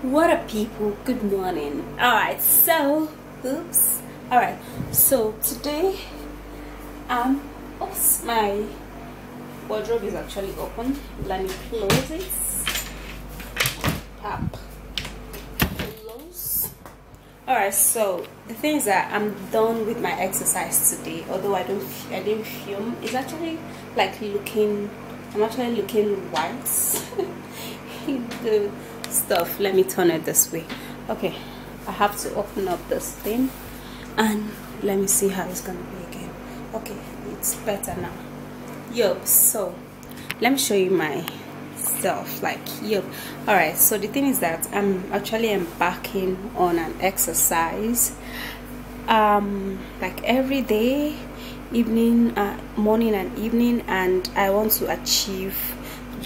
What up, people? Good morning. Alright, so today oops, my wardrobe is actually open. Let me close it. Pop. Close. Alright, so the thing is that I'm done with my exercise today, although I didn't film. It's actually like I'm actually looking white. The stuff, let me turn it this way. Okay, I have to open up this thing and let me see how it's gonna be again. Okay, it's better now. Yup, so let me show you my stuff. All right, so the thing is that I'm actually embarking on an exercise like every day, morning and evening, and I want to achieve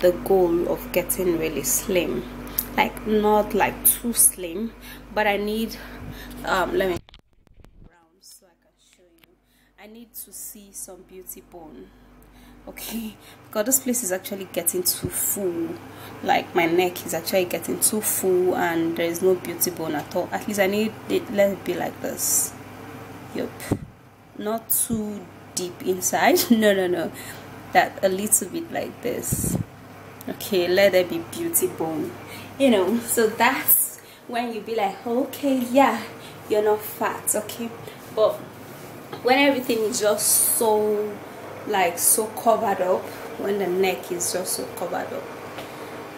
the goal of getting really slim, like not like too slim, but I need let me around so I can show you. I need to see some beauty bone, okay, because this place is actually getting too full. Like my neck is actually getting too full and there is no beauty bone at all. At least I need it, let it be like this. Yep, not too deep inside. No, that a little bit like this. Okay, let there be beauty bone, so that's when you be like, okay, yeah, you're not fat, okay. But when everything is just so covered up, when the neck is just so covered up,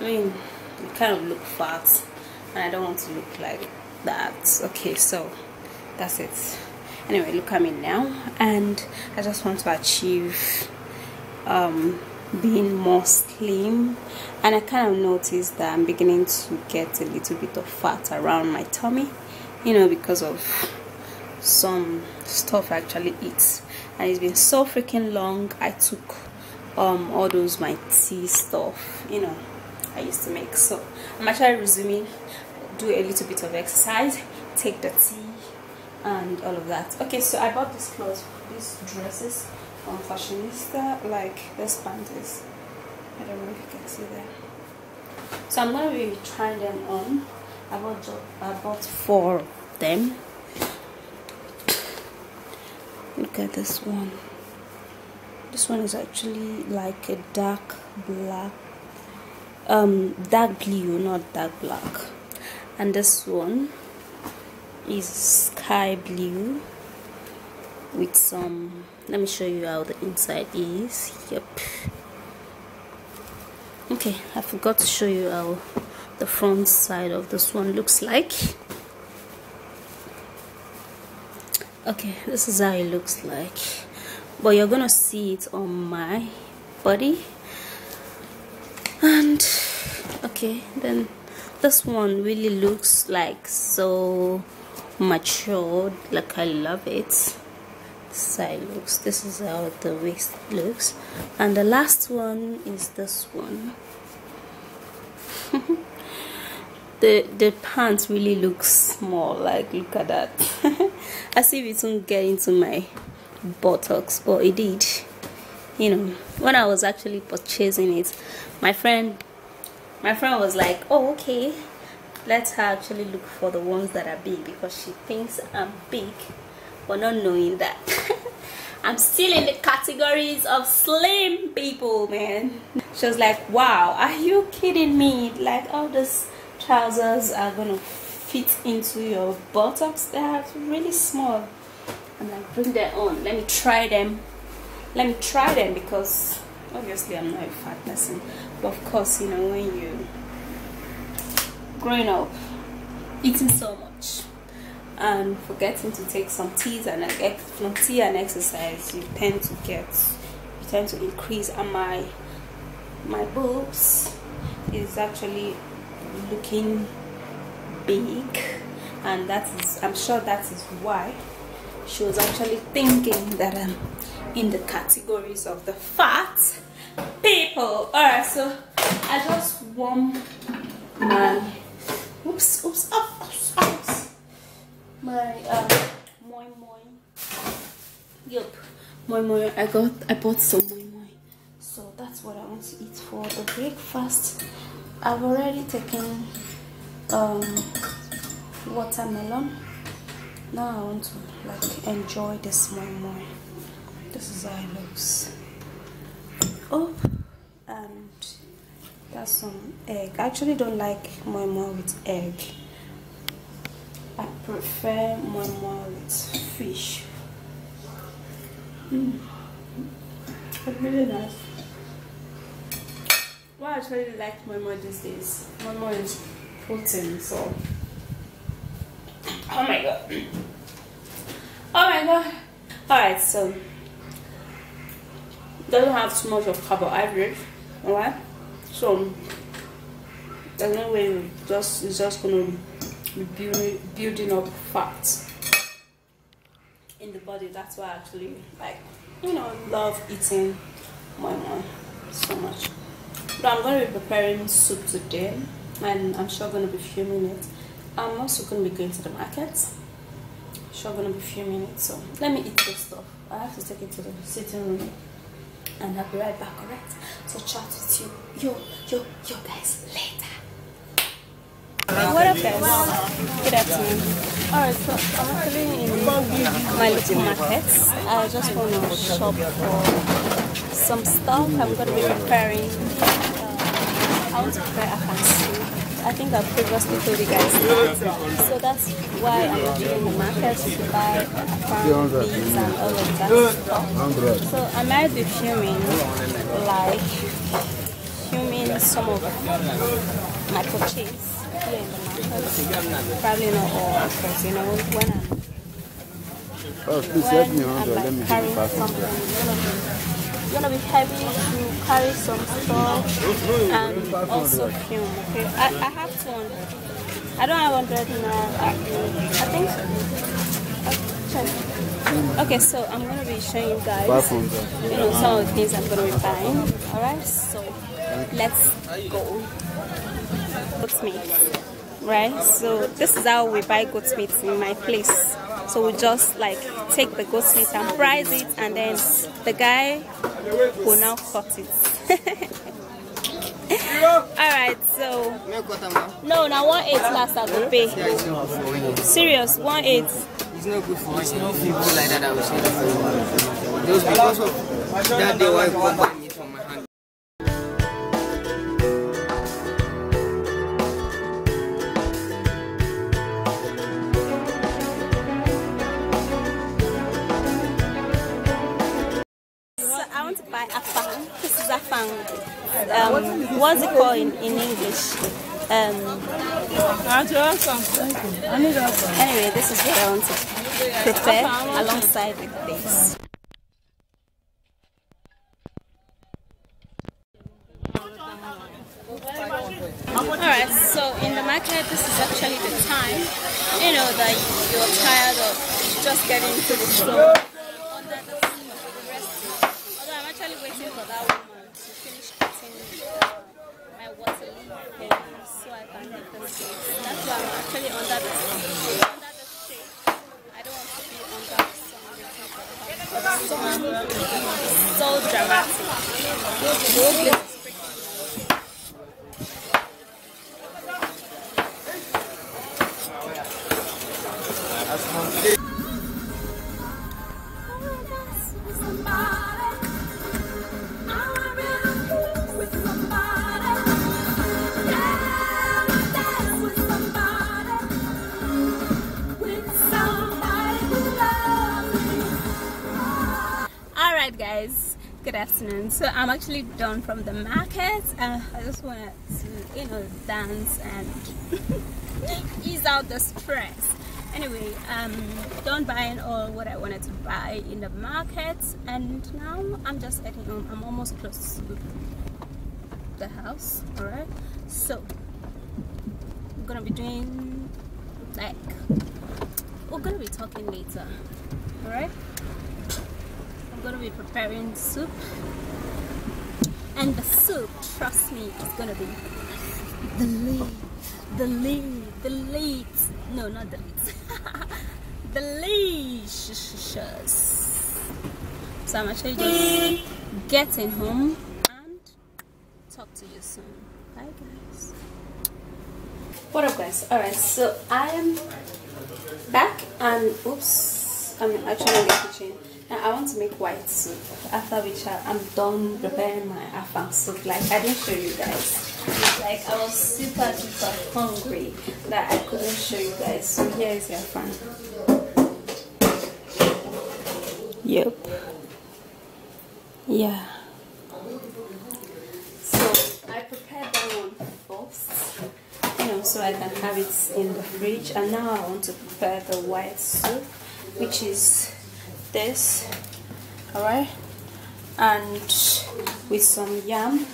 I mean, you kind of look fat, and I don't want to look like that. Okay, so that's it. Anyway, look at me now, and I just want to achieve being more slim, and I kind of noticed that I'm beginning to get a little bit of fat around my tummy, because of some stuff I actually eat, and it's been so freaking long. I took all those my tea stuff I used to make, so I'm actually resuming, do a little bit of exercise, take the tea and all of that. Okay, so I bought these clothes, these dresses from Fashionista, like this panties. I don't know if you can see that. So I'm gonna be trying them on. I bought 4 of them. Look at this one. This one is actually like a dark black, dark blue, not dark black. And this one is sky blue with some, let me show you how the inside is. Yep. Okay, I forgot to show you how the front side of this one looks like. Okay, this is how it looks like, but you're gonna see it on my body. And okay, then this one really looks like so matured, like I love it. Side looks, this is how the waist looks, and the last one is this one. the pants really looks small, like look at that. As if it won't get into my buttocks, but it did. When I was actually purchasing it, my friend was like, oh, okay, let her actually look for the ones that are big, because she thinks I'm big, but not knowing that I'm still in the categories of slim people, man. She was like, wow, are you kidding me? Like, all these trousers are gonna fit into your buttocks? They are really small. I'm like, bring them on, let me try them, because obviously I'm not a fat person, but of course, when you growing up eating so much and forgetting to take some tea and exercise, you tend to increase, and my boobs is actually looking big, and I'm sure that is why she was actually thinking that I'm in the categories of the fat people. Alright, so I just warm my my moi moi. Yup, moi moi. I bought some moi moi, so that's what I want to eat for the breakfast. I've already taken watermelon. Now I want to like enjoy this more. This is how it looks. Oh, and that's some egg. I actually don't like more with egg. I prefer more with fish. It's really nice. Well, I actually like more these days. More is protein, so. Oh my god. Oh my god. Alright, so doesn't have too much of carbohydrate, alright? So there's no way it's just gonna be building up fat in the body. That's why I actually love eating more so much. But I'm going to be preparing soup today, and I'm sure going to be filming it. I'm also going to be going to the market. Sure going to be filming it. So let me eat this stuff. I have to take it to the sitting room, and I'll be right back. Alright. So chat with you guys later. What up, guys? Good afternoon. Alright, so I'm actually in my little market. I just want to shop for some stuff. I'm going to be preparing. I want to prepare afang soup. I think I previously told you guys that. So that's why I'm actually in the market to buy afang beans and all of that stuff. So I might be filming some of my purchase here in the market. Probably not all, because when I'm carrying something, it's gonna be heavy to carry some stuff and also film. Okay, I have to. I don't have 100 now. I think. Okay, so I'm gonna be showing you guys, some of the things I'm gonna be buying. All right, so let's go. Goat's meat, right? So this is how we buy goat's meat in my place. So we just take the goat's meat and price it, and then the guy will now cut it. Alright, so no, now 1.8 last I will pay. Serious, 1.8. It's not good for us. No people like that I will say. Just because of that day why people buy meat from my hand. To buy afang. This is afang. What's it called in English? Anyway, this is what I want to prepare alongside with this. Alright, so in the market, this is actually the time, that you're tired of just getting to the store. Waiting for that woman to finish cutting my water leaf so I can get the shade. That's why I'm actually under the shade. I don't want to be under the sun. So dramatic. Alright guys, good afternoon. So I'm actually done from the market. I just wanted to dance and ease out the stress. Anyway, done buying all what I wanted to buy in the market, and now I'm just heading home. I'm almost close to the house. Alright, so I'm gonna be doing we're gonna be talking later. Alright, I'm gonna be preparing soup, and the soup, trust me, is gonna be no, not delicious. So I'm actually just getting home, and talk to you soon. Bye guys. What up, guys? Alright, so I am back and oops, I'm actually in the kitchen. Now I want to make white soup, after which I'm done preparing my afang soup. Like I didn't show you guys. Like I was super duper hungry that I couldn't show you guys. So here is your afang. Yep. Yeah. So I prepared that one first, so I can have it in the fridge. And now I want to prepare the white soup, which is this. Alright, and with some yam.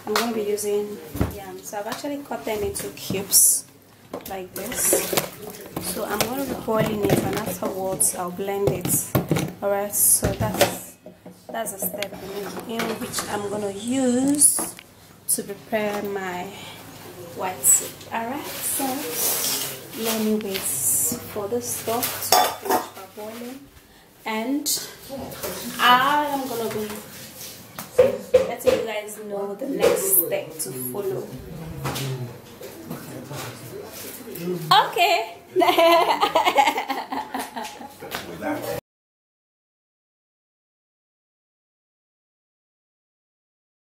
I'm going to be using yam, so I've actually cut them into cubes like this. So I'm going to be boiling it, and afterwards I'll blend it. Alright, so that's a step in which I'm going to use to prepare my white soup. Alright, so let me wait for the stuff to finish boiling, and I am gonna be letting you guys know the next step to follow. Okay.